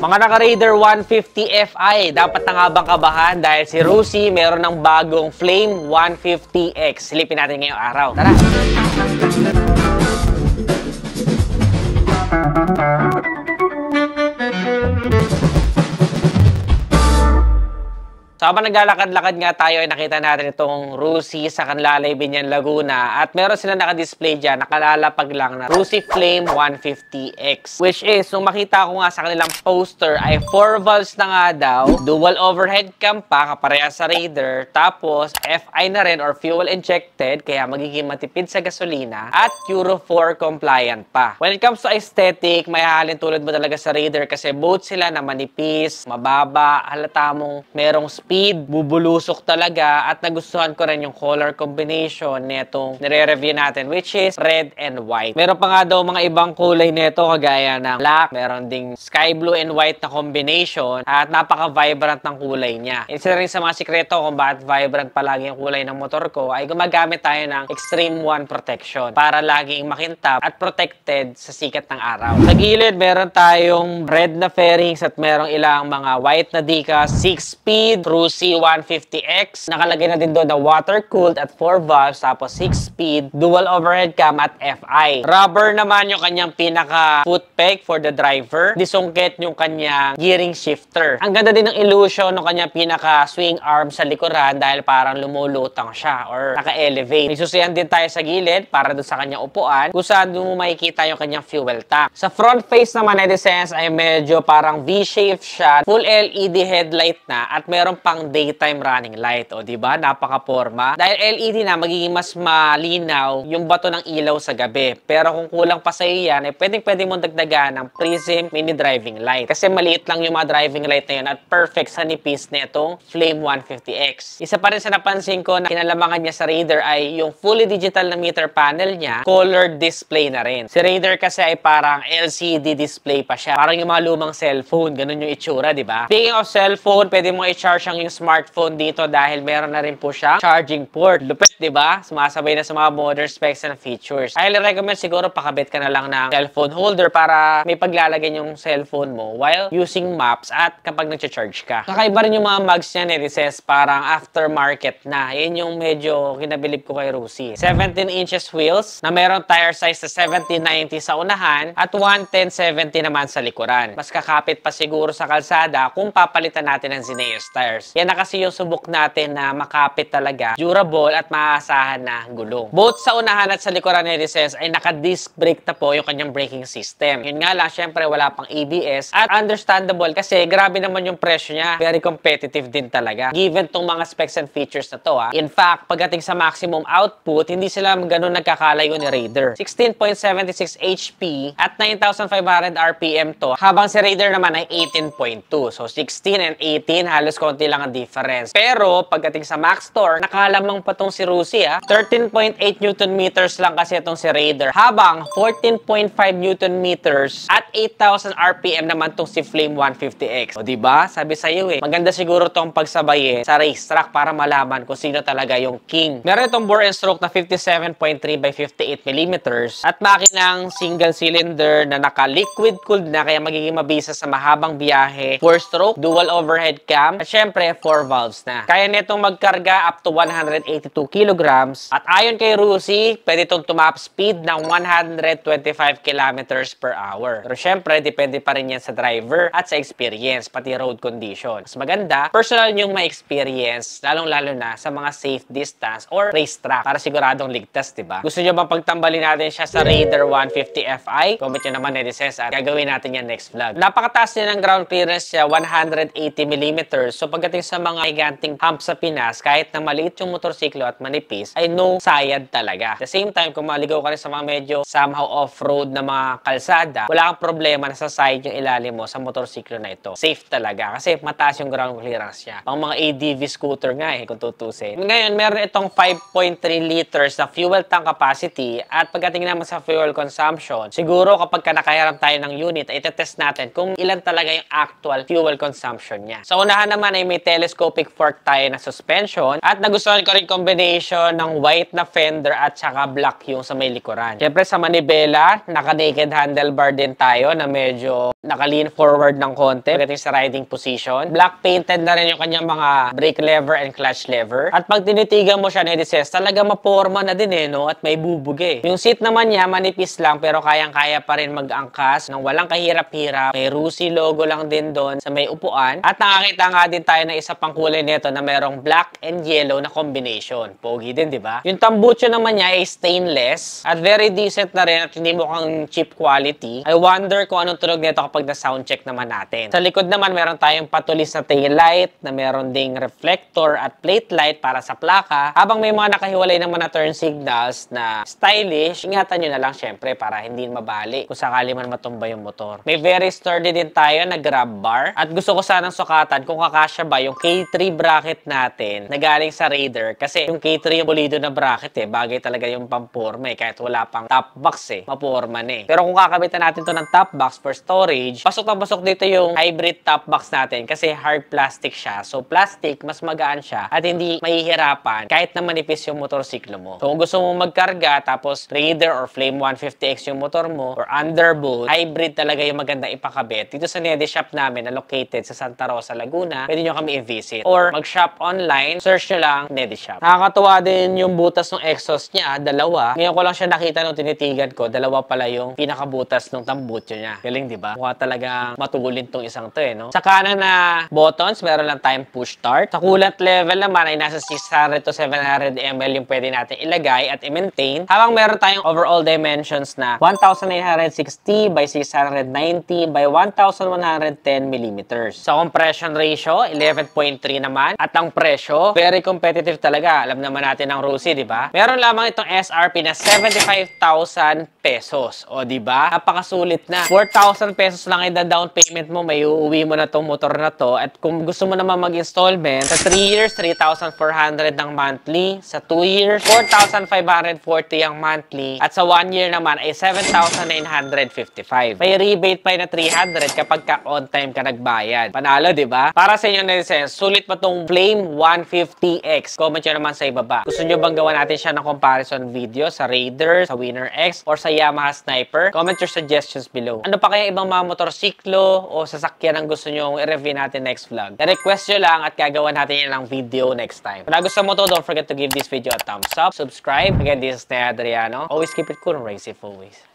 Mga naka-Raider 150 Fi, dapat na nga bang kabahan dahil si Rusi meron ng bagong Flame 150X. Silipin natin ngayong araw. Tara! So habang naglalakad-lakad nga tayo ay nakita natin itong Rusi sa kanila Binyan, Laguna at meron sila naka-display dyan, nakalalapag lang na Rusi Flame 150X, which is, nung makita ko nga sa kanilang poster ay 4 valves na nga daw, dual overhead cam pa kapareha sa Raider, tapos FI na rin or fuel injected kaya magiging matipid sa gasolina at Euro 4 compliant pa. When it comes to aesthetic, may halin tulad mo talaga sa Raider kasi both sila na manipis, mababa, halata mong merong speed, bubulusok talaga at nagustuhan ko rin yung color combination nitong nire-review natin which is red and white. Meron pa nga daw mga ibang kulay nito kagaya ng black, meron ding sky blue and white na combination at napaka-vibrant ng kulay niya. Isa rin sa mga sikreto kung bakit vibrant palagi yung kulay ng motor ko ay gumagamit tayo ng Extreme 1 protection para laging makintab at protected sa sikat ng araw. Sa gilid, meron tayong red na fairings at merong ilang mga white na decals, 6-speed, Rusi 150X. Nakalagay na din doon na water-cooled at 4 valves, tapos 6-speed, dual overhead cam at FI. Rubber naman yung kanyang pinaka-foot peg for the driver. Disungkit yung kanyang gearing shifter. Ang ganda din ng illusion ng kanyang pinaka-swing arm sa likuran dahil parang lumulutang siya or naka-elevate. Isusiyan din tayo sa gilid para doon sa kanyang upuan kung saan mo makikita yung kanyang fuel tank. Sa front face naman ay sense ay medyo parang V-shape siya. Full LED headlight na at meron pang daytime running light. O diba? Napaka-porma. Dahil LED na, magiging mas malinaw yung bato ng ilaw sa gabi. Pero kung kulang pa sa iyo yan, ay pwedeng mong dagdagan ng Prism Mini Driving Light. Kasi maliit lang yung mga driving light na yun at perfect sa nipis na itong Flame 150X. Isa pa rin sa napansin ko na kinalamangan niya sa Raider ay yung fully digital na meter panel niya, colored display na rin. Si Raider kasi ay parang LCD display pa siya. Parang yung mga lumang cellphone, ganun yung itsura, diba? Speaking of cellphone, pwede mo i-charge ang yung smartphone dito dahil meron na rin po siya charging port. Lupit, di ba? Sumasabay na sa mga modern specs and features. Highly recommend siguro pakabit ka na lang ng cellphone holder para may paglalagay yung cellphone mo while using maps at kapag nag-charge ka. Kakaiba rin yung mga mugs niya, Nerices, parang aftermarket na. Yan yung medyo kinabilib ko kay Rusi. 17 inches wheels na meron tire size na 70-90 sa unahan at 110-70 naman sa likuran. Mas kakapit pa siguro sa kalsada kung papalitan natin ng Zeneos tires. Yan na kasi yung subok natin na makapit talaga, durable at maaasahan na gulong. Both sa unahan at sa likuran ni Nerices ay naka-disc brake na po yung kanyang braking system. Yun nga lang, syempre wala pang ABS at understandable kasi grabe naman yung presyo niya. Very competitive din talaga. Given tong mga specs and features na to In fact, pagdating sa maximum output, hindi sila ganun nagkakalayo ni Raider. 16.76 HP at 9,500 RPM to, habang si Raider naman ay 18.2. So 16 and 18, halos konti lang ang difference. Pero pagdating sa max torque, nakalamang pa tong si Rusi 13.8 Newton meters lang kasi itong si Raider, habang 14.5 Newton meters at 8,000 RPM naman tong si Flame 150X. O diba? Sabi sa'yo maganda siguro tong pagsabay sa racetrack para malaman kung sino talaga yung king. Meron itong bore and stroke na 57.3 by 58 millimeters at makinang single cylinder na naka-liquid cooled na kaya magiging mabisa sa mahabang biyahe, 4-stroke, dual overhead cam at syempre 4 valves na. Kaya nitong magkarga up to 182 kilograms at ayon kay Rusi, pwede itong tumap speed ng 125 kilometers per hour. Pero syempre, depende pa rin yan sa driver at sa experience, pati road condition. Mas maganda, personal yung may experience, lalong-lalo na sa mga safe distance or racetrack para siguradong ligtas, diba? Gusto nyo bang pagtambalin natin siya sa Raider 150 Fi? Comment nyo naman, Nerices, at gagawin natin yan next vlog. Napakataas niya ng ground clearance siya, 180 mm. So pagdating sa mga higanting hump sa Pinas, kahit na maliit yung motorsiklo at manipis, ay no sayad talaga. At the same time, kung maligaw ka rin sa mga medyo somehow off-road na mga kalsada, wala kang problema na sa side yung ilalim mo sa motorsiklo na ito. Safe talaga kasi mataas yung ground clearance niya. Pang mga ADV scooter nga kung tutusin. Ngayon, meron itong 5.3 liters na fuel tank capacity at pagdating naman sa fuel consumption, siguro kapag nakahiram tayo ng unit, ay itetest natin kung ilan talaga yung actual fuel consumption niya. Sa unahan naman ay may may telescopic fork tayo na suspension. At nagustuhan ko rin combination ng white na fender at saka black yung sa may likuran. Siyempre sa manibela, naka-naked handlebar din tayo na medyo naka-lean forward ng konti pagdating sa riding position. Black painted na rin yung kanyang mga brake lever and clutch lever. At pag tinitigan mo siya, Nedises, talaga maporma na din no? At may bubuge. Yung seat naman niya, manipis lang pero kayang-kaya pa rin mag-angkas ng walang kahirap-hirap. May Rusi logo lang din doon sa may upuan. At nakakita nga din tayo ng isa pang kulay nito na merong black and yellow na combination. Pogi din, di ba? Yung tambucho naman niya ay stainless at very decent na rin at hindi mukhang cheap quality. I wonder kung anong tunog nito kapag na-sound check naman natin. Sa likod naman, meron tayong patulis na tail light na meron ding reflector at plate light para sa plaka. Habang may mga nakahiwalay naman na turn signals na stylish, ingatan nyo na lang syempre para hindi mabali kung sakali man matumba yung motor. May very sturdy din tayo na grab bar. At gusto ko sanang sukatan kung kakasya ba yung K3 bracket natin na galing sa Raider. Kasi yung K3 yung pulido na bracket bagay talaga yung pampurma kahit wala pang top box mapurma na Pero kung kakabitan natin to ng top box for storage, pasok na pasok dito yung hybrid top box natin kasi hard plastic siya. So plastic, mas magaan siya at hindi mahihirapan kahit na manipis yung motorsiklo mo. So kung gusto mo magkarga tapos Raider or Flame 150X yung motor mo or Underbolt, hybrid talaga yung maganda ipakabit. Dito sa Nedi shop namin na located sa Santa Rosa, Laguna, pwede nyo kami i-visit. Or mag-shop online, search nyo lang Nedi shop. Nakakatuwa din yung butas ng exhaust niya, dalawa. Ngayon ko lang siya nakita nung tinitigan ko, dalawa pala yung pinakabutas ng tambucho niya. Galing, di ba? Mukha talagang matulin tong isang to no? Sa kanan na buttons, meron lang tayong push start. Sa coolant level naman ay nasa 600 to 700 ml yung pwede natin ilagay at i-maintain. Habang meron tayong overall dimensions na 1960 by 690 by 1110 mm. Sa compression ratio, 11.3 naman. At ang presyo, very competitive talaga. Alam naman natin ang Rusi, di ba? Meron lamang itong SRP na 75,000 pesos. O, di ba? Napakasulit na. 4,000 pesos lang ay down payment mo, may uuwi mo na tong motor na to. At kung gusto mo naman mag-installment, sa 3 years, 3,400 ng monthly. Sa 2 years, 4,540 ang monthly. At sa 1 year naman ay 7,955. May rebate pa na 300 kapag on time ka nagbayad. Panalo, di ba? Para sa inyo, Nedises, sulit pa tong Flame 150X. Comment nyo naman sa ibaba. Gusto nyo bang gawa natin siya ng comparison video sa Raider, sa Winner X, or sa Yamaha Sniper? Comment your suggestions below. Ano pa kaya ibang mga motorsiklo o sasakyan ang gusto nyo i-review natin next vlog? Na-request nyo lang at gagawa natin yan ng video next time. Kung nagustuhan mo to, don't forget to give this video a thumbs up, subscribe. Again, this is Nea Adriano. Always keep it cool and race safe always.